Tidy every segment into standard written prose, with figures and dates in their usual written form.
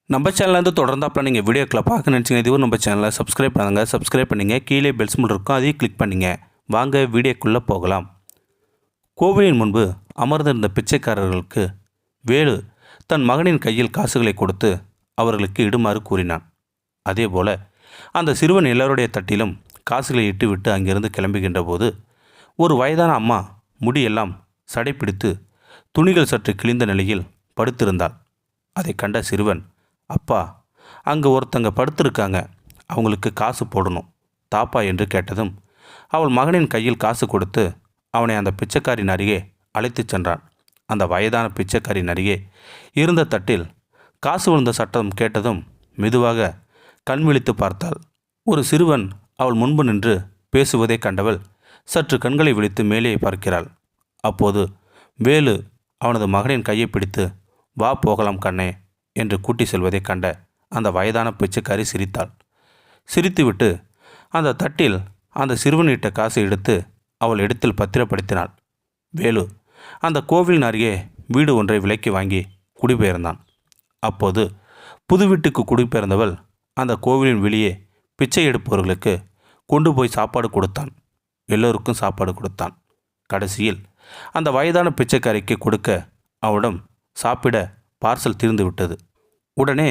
நம்ம சேனல்லேருந்து தொடர்ந்தாப்பில் நீங்கள் வீடியோக்களை பார்க்க நினச்சிங்க இதுவும் நம்ம சேனலை சப்ஸ்கிரைப் பண்ணுங்கள். சப்ஸ்கிரைப் பண்ணிங்க, கீழே பெல் சிம்பல் இருக்கும், அதையும் கிளிக் பண்ணிங்க. வாங்க வீடியோக்குள்ளே போகலாம். கோவிலின் முன்பு அமர்ந்திருந்த பிச்சைக்காரர்களுக்கு வேலு தன் மகனின் கையில் காசுகளை கொடுத்து அவர்களுக்கு இடுமாறு கூறினான். அதேபோல அந்த சிறுவன் எல்லோருடைய தட்டிலும் காசுகளை இட்டுவிட்டு அங்கிருந்து கிளம்புகின்ற போது ஒரு வயதான அம்மா முடியெல்லாம் சடைப்பிடித்து துணிகள் சற்று கிழிந்த நிலையில் படுத்திருந்தாள். அதை கண்ட சிறுவன், அப்பா, அங்கே ஒருத்தங்க படுத்திருக்காங்க, அவங்களுக்கு காசு போடணும் தாப்பா என்று கேட்டதும் அவள் மகனின் கையில் காசு கொடுத்து அவனை அந்த பிச்சைக்காரின் அருகே அழைத்துச் சென்றான். அந்த வயதான பிச்சைக்காரின் அருகே இருந்த தட்டில் காசு விழுந்த சத்தம் கேட்டதும் மெதுவாக கண் விழித்து பார்த்தாள். ஒரு சிறுவன் அவள் முன்பு நின்று பேசுவதை கண்டவள் சற்று கண்களை விழித்து மேலே பார்க்கிறாள். அப்போது வேலு அவனது மகனின் கையை பிடித்து, வா போகலாம் கண்ணே என்று கூட்டி செல்வதை கண்ட அந்த வயதான பிச்சைக்காரி சிரித்தாள். சிரித்துவிட்டு அந்த தட்டில் அந்த சிறுவனிட்ட காசை எடுத்து அவள் இடத்தில் பத்திரப்படுத்தினாள். வேலு அந்த கோவிலின் அருகே வீடு ஒன்றை விலைக்கு வாங்கி குடிபெயர்ந்தான். அப்போது புது வீட்டுக்கு குடிபெயர்ந்தவள் அந்த கோவிலின் வெளியே பிச்சை எடுப்பவர்களுக்கு கொண்டு போய் சாப்பாடு கொடுத்தான். எல்லோருக்கும் சாப்பாடு கொடுத்தான். கடைசியில் அந்த வயதான பிச்சைக்காரிக்கு கொடுக்க அவனிடம் சாப்பிட பார்சல் தீர்ந்து விட்டது. உடனே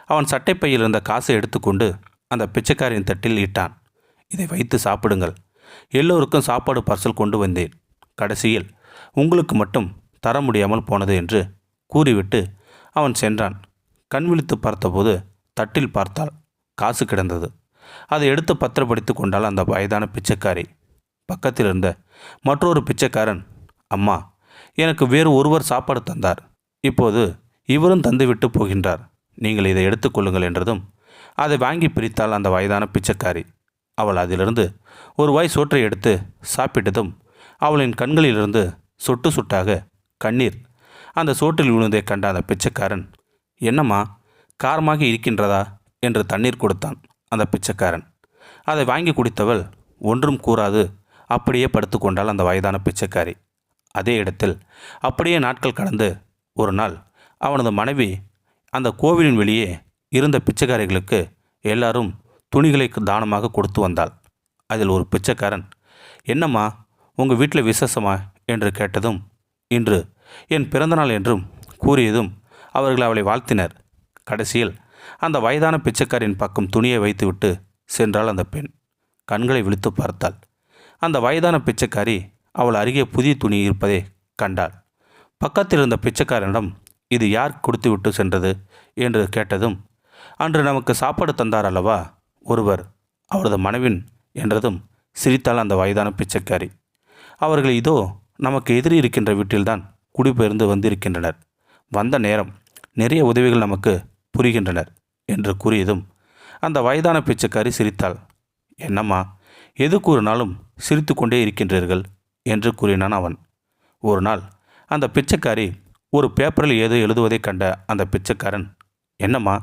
அவன் சட்டைப்பையில் இருந்த காசை எடுத்துக்கொண்டு அந்த பிச்சைக்காரின் தட்டில் இட்டான். இதை வைத்து சாப்பிடுங்கள், எல்லோருக்கும் சாப்பாடு பார்சல் கொண்டு வந்தேன், கடைசியில் உங்களுக்கு மட்டும் தர முடியாமல் போனது என்று கூறிவிட்டு அவன் சென்றான். கண் விழித்து பார்த்தபோது தட்டில் பார்த்தால் காசு கிடந்தது. அதை எடுத்து பத்திரப்படுத்தி கொண்டாள் அந்த வயதான பிச்சைக்காரி. பக்கத்தில் இருந்த மற்றொரு பிச்சைக்காரன், அம்மா, எனக்கு வேறு ஒருவர் சாப்பாடு தந்தார், இப்போது இவரும் தந்துவிட்டு போகின்றார், நீங்கள் இதை எடுத்துக்கொள்ளுங்கள் என்றதும் அதை வாங்கி பிரித்தாள் அந்த வயதான பிச்சைக்காரி. அவள் அதிலிருந்து ஒரு வாய் சோற்றை எடுத்து சாப்பிட்டதும் அவளின் கண்களிலிருந்து சொட்டு சொட்டாக கண்ணீர் அந்த சோற்றில் விழுந்ததை கண்ட அந்த பிச்சைக்காரன், என்னம்மா, காரமாக இருக்கின்றதா என்று தண்ணீர் கொடுத்தான் அந்த பிச்சைக்காரன். அதை வாங்கி குடித்தவள் ஒன்றும் கூறாது அப்படியே படுத்து கொண்டாள் அந்த வயதான பிச்சைக்காரி. அதே இடத்தில் அப்படியே நாட்கள் கடந்து ஒரு நாள் அவனது மனைவி அந்த கோவிலின் வெளியே இருந்த பிச்சைக்காரிகளுக்கு எல்லாரும் துணிகளை தானமாக கொடுத்து வந்தாள். அதில் ஒரு பிச்சைக்காரன், என்னம்மா, உங்கள் வீட்டில் விசேஷமா என்று கேட்டதும், இன்று என் பிறந்தநாள் என்றும் கூறியதும் அவர்கள் அவளை வாழ்த்தினர். கடைசியில் அந்த வயதான பிச்சைக்காரின் பக்கம் துணியை வைத்துவிட்டு சென்றாள் அந்த பெண். கண்களை விழித்து பார்த்தாள். அந்த வயதான பிச்சைக்காரி அவள் அருகே புதிய துணி இருப்பதை கண்டாள். பக்கத்தில் இருந்த பிச்சைக்காரனிடம், இது யார் கொடுத்துவிட்டு சென்றது என்று கேட்டதும், அன்று நமக்கு சாப்பாடு தந்தார் அல்லவா ஒருவர், அவரது மனைவின் என்றதும் சிரித்தாள் அந்த வயதான பிச்சைக்காரி. அவர்கள் இதோ நமக்கு எதிரி இருக்கின்ற வீட்டில்தான் குடிபெயர்ந்து வந்திருக்கின்றனர், வந்த நேரம் நிறைய உதவிகள் நமக்கு புரிகின்றனர் என்று கூறியதும் அந்த வயதான பிச்சைக்காரி சிரித்தாள். என்னம்மா, எது கூறினாலும் சிரித்து கொண்டே இருக்கின்றீர்கள் என்று கூறினான் அவன். ஒரு நாள் அந்த பிச்சைக்காரி ஒரு பேப்பரில் ஏதோ எழுதுவதை கண்ட அந்த பிச்சைக்காரன், என்னம்மா,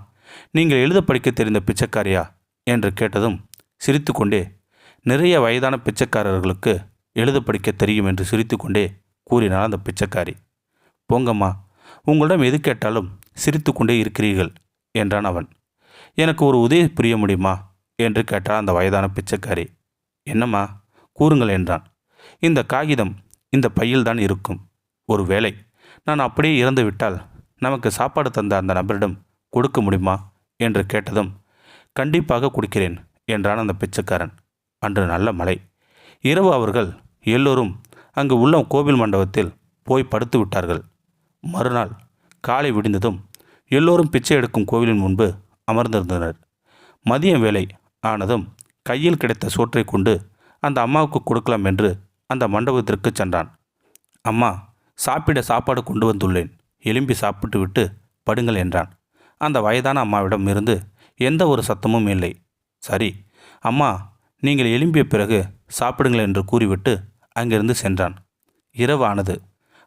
நீங்கள் எழுத படிக்க தெரிந்த பிச்சைக்காரியா என்று கேட்டதும் சிரித்து கொண்டே, நிறைய வயதான பிச்சைக்காரர்களுக்கு எழுத படிக்க தெரியும் என்று சிரித்து கொண்டே கூறினாள் அந்த பிச்சைக்காரி. போங்கம்மா, உங்களிடம் எது கேட்டாலும் சிரித்து கொண்டே இருக்கிறீர்கள் என்றான் அவன். எனக்கு ஒரு உதவி புரிய முடியுமா என்று கேட்டாள் அந்த வயதான பிச்சைக்காரி. என்னம்மா, கூறுங்கள் என்றான். இந்த காகிதம் இந்த பையில்தான் இருக்கும், ஒரு வேளை நான் அப்படியே இறந்து விட்டால் நமக்கு சாப்பாடு தந்த அந்த நபரிடம் கொடுக்க முடியுமா என்று கேட்டதும், கண்டிப்பாக கொடுக்கிறேன் என்றான் அந்த பிச்சைக்காரன். அன்று நல்ல மழை. இரவு அவர்கள் எல்லோரும் அங்கு உள்ள கோவில் மண்டபத்தில் போய் படுத்து விட்டார்கள். மறுநாள் காலை விடிந்ததும் எல்லோரும் பிச்சை எடுக்கும் கோவிலின் முன்பு அமர்ந்திருந்தனர். மதியம் வேலை ஆனதும் கையில் கிடைத்த சோற்றை கொண்டு அந்த அம்மாவுக்கு கொடுக்கலாம் என்று அந்த மண்டபத்திற்கு சென்றான். அம்மா, சாப்பிட சாப்பாடு கொண்டு வந்துள்ளேன், எலும்பி சாப்பிட்டு விட்டு படுங்கள் என்றான். அந்த வயதான அம்மாவிடம் இருந்து எந்த ஒரு சத்தமும் இல்லை. சரி அம்மா, நீங்கள் எழும்பிய பிறகு சாப்பிடுங்கள் என்று கூறிவிட்டு அங்கிருந்து சென்றான். இரவு ஆனது.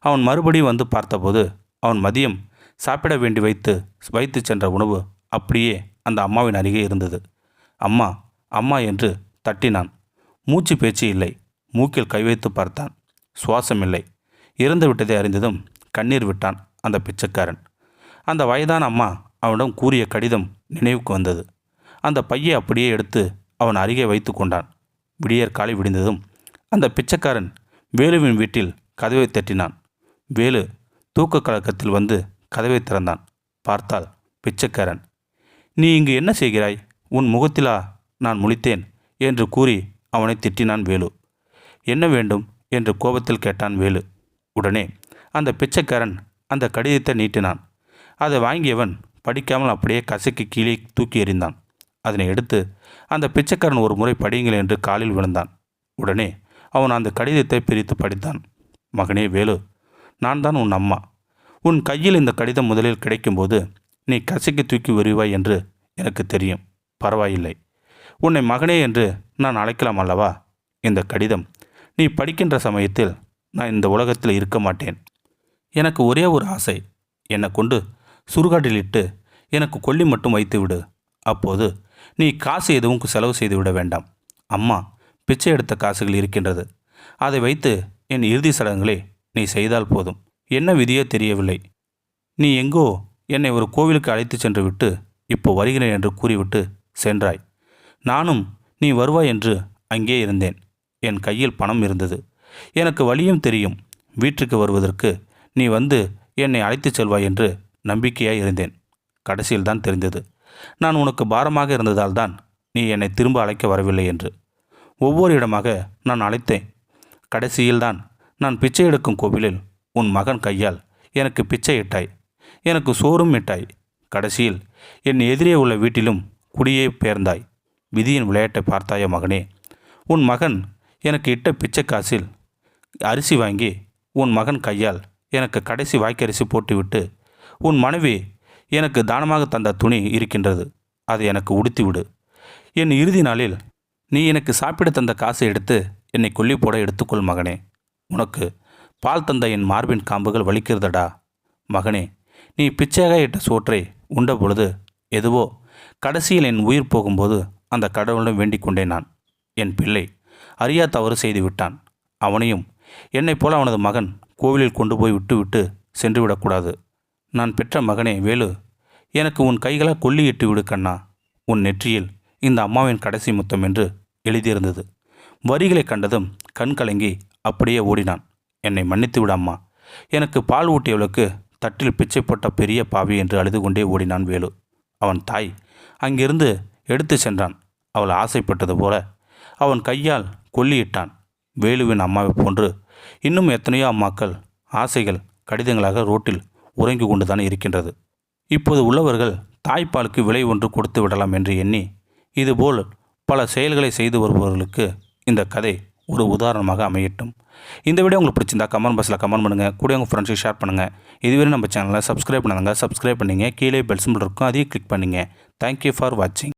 அவன் மறுபடியும் வந்து பார்த்தபோது அவன் மதியம் சாப்பிட வேண்டி வைத்து சென்ற உணவு அப்படியே அந்த அம்மாவின் அருகே இருந்தது. அம்மா, அம்மா என்று தட்டினான். மூச்சு பேச்சு இல்லை. மூக்கில் கை வைத்து பார்த்தான். சுவாசம் இல்லை. இறந்து விட்டதை அறிந்ததும் கண்ணீர் விட்டான் அந்த பிச்சைக்காரன். அந்த வயதான அம்மா அவனிடம் கூறிய கடிதம் நினைவுக்கு வந்தது. அந்த பையை அப்படியே எடுத்து அவன் அருகே வைத்து கொண்டான். விடியற் காலை விடிந்ததும் அந்த பிச்சைக்காரன் வேலுவின் வீட்டில் கதவை தட்டினான். வேலு தூக்க கலக்கத்தில் வந்து கதவை திறந்தான். பார்த்தால் பிச்சைக்காரன். நீ இங்கு என்ன செய்கிறாய்? உன் முகத்திலா நான் முழித்தேன் என்று கூறி அவனை திட்டினான் வேலு. என்ன வேண்டும் என்று கோபத்தில் கேட்டான் வேலு. உடனே அந்த பிச்சைக்காரன் அந்த கடிதத்தை நீட்டினான். அதை வாங்கியவன் படிக்காமல் அப்படியே கசைக்கு கீழே தூக்கி எறிந்தான். அதனை எடுத்து அந்த பிச்சைக்காரன் ஒரு முறை படியுங்கள் என்று காலில் விழுந்தான். உடனே அவன் அந்த கடிதத்தை பிரித்து படித்தான். மகனே வேலு, நான் தான் உன் அம்மா. உன் கையில் இந்த கடிதம் முதலில் கிடைக்கும்போது நீ கசைக்கு தூக்கி எறிவாய் என்று எனக்கு தெரியும். பரவாயில்லை, உன்னை மகனே என்று நான் அழைக்கலாம் அல்லவா? இந்த கடிதம் நீ படிக்கின்ற சமயத்தில் நான் இந்த உலகத்தில் இருக்க மாட்டேன். எனக்கு ஒரே ஒரு ஆசை, என்னை கொண்டு சுடுகாட்டில் இட்டு எனக்கு கொல்லி மட்டும் வைத்து விடு. அப்போது நீ காசு எதுவும் செலவு செய்து விட வேண்டாம். அம்மா பிச்சை எடுத்த காசுகள் இருக்கின்றது. அதை வைத்து என் இறுதி சடங்குகளை நீ செய்தால் போதும். என்ன விதியோ தெரியவில்லை. நீ எங்கோ என்னை ஒரு கோவிலுக்கு அழைத்து சென்று விட்டு இப்போ வருகிறேன் என்று கூறிவிட்டு சென்றாய். நானும் நீ வருவாய் என்று அங்கே இருந்தேன். என் கையில் பணம் இருந்தது. எனக்கு வழியும் தெரியும். வீட்டுக்கு வருவதற்கு நீ வந்து என்னை அழைத்துச் செல்வாய் என்று நம்பிக்கையாய் இருந்தேன். கடைசியில் தான் தெரிந்தது நான் உனக்கு பாரமாக இருந்ததால் தான் நீ என்னை திரும்ப அழைக்க வரவில்லை என்று. ஒவ்வொரு இடமாக நான் அழைத்தேன். கடைசியில்தான் நான் பிச்சை எடுக்கும் கோவிலில் உன் மகன் கையால் எனக்கு பிச்சை இட்டாய். எனக்கு சோறும் இட்டாய். கடைசியில் என் எதிரே உள்ள வீட்டிலும் குடியே பெயர்ந்தாய். விதியின் விளையாட்டை பார்த்தாய மகனே. உன் மகன் எனக்கு இட்ட பிச்சை காசில் அரிசி வாங்கி உன் மகன் கையால் எனக்கு கடைசி வாய்க்கரிசி போட்டுவிட்டு உன் மனைவி எனக்கு தானமாக தந்த துணி இருக்கின்றது, அதை எனக்கு உடுத்திவிடு. என் இறுதி நாளில் நீ எனக்கு சாப்பிட தந்த காசை எடுத்து என்னை கொல்லி போட எடுத்துக்கொள் மகனே. உனக்கு பால் தந்த என் மார்பின் காம்புகள் வலிக்கிறதடா மகனே. நீ பிச்சையாக இட்ட சோற்றை உண்ட பொழுது எதுவோ கடைசியில் என் உயிர் போகும்போது அந்த கடவுளிடம் வேண்டிக் கொண்டேன். நான் என் பிள்ளை அறியா தவறு செய்து விட்டான். அவனையும் என்னைப் போல அவனது மகன் கோவிலில் கொண்டு போய் விட்டு சென்று விடக்கூடாது. நான் பெற்ற மகனே வேலு, எனக்கு உன் கைகளால் கொல்லியிட்டு விடு கண்ணா. உன் நெற்றியில் இந்த அம்மாவின் கடைசி முத்தம் என்று எழுதியிருந்தது. வரிகளை கண்டதும் கண் கலங்கி அப்படியே ஓடினான். என்னை மன்னித்து விட அம்மா. எனக்கு பால் ஊட்டியவளுக்கு தட்டில் பிச்சை போட்ட பெரிய பாவி என்று அழுது கொண்டே ஓடினான் வேலு. அவன் தாய் அங்கிருந்து எடுத்து சென்றான். அவள் ஆசைப்பட்டது போல அவன் கையால் கொல்லியிட்டான். வேலுவின் அம்மாவை போன்று இன்னும் எத்தனையோ அம்மாக்கள் ஆசைகள் கடிதங்களாக ரோட்டில் உறங்கி கொண்டுதான் இருக்கின்றது. இப்போது உள்ளவர்கள் தாய்ப்பாலுக்கு விலை ஒன்று கொடுத்து விடலாம் என்று எண்ணி இதுபோல் பல செயல்களை செய்து வருபவர்களுக்கு இந்த கதை ஒரு உதாரணமாக அமையட்டும். இந்த வீடியோ உங்களுக்கு பிடிச்சிருந்தா கமெண்ட் பாக்ஸில் கமெண்ட் பண்ணுங்கள். கூட உங்கள் ஃப்ரெண்ட்ஸுக்கு ஷேர் பண்ணுங்கள். இதுவரை நம்ம சேனலை சப்ஸ்கிரைப் பண்ணுங்க. சப்ஸ்கிரைப் பண்ணிங்க. கீழே பெல் சிம்பல் இருக்கும், அதையும் கிளிக் பண்ணிங்க. தேங்க்யூ ஃபார் வாட்சிங்.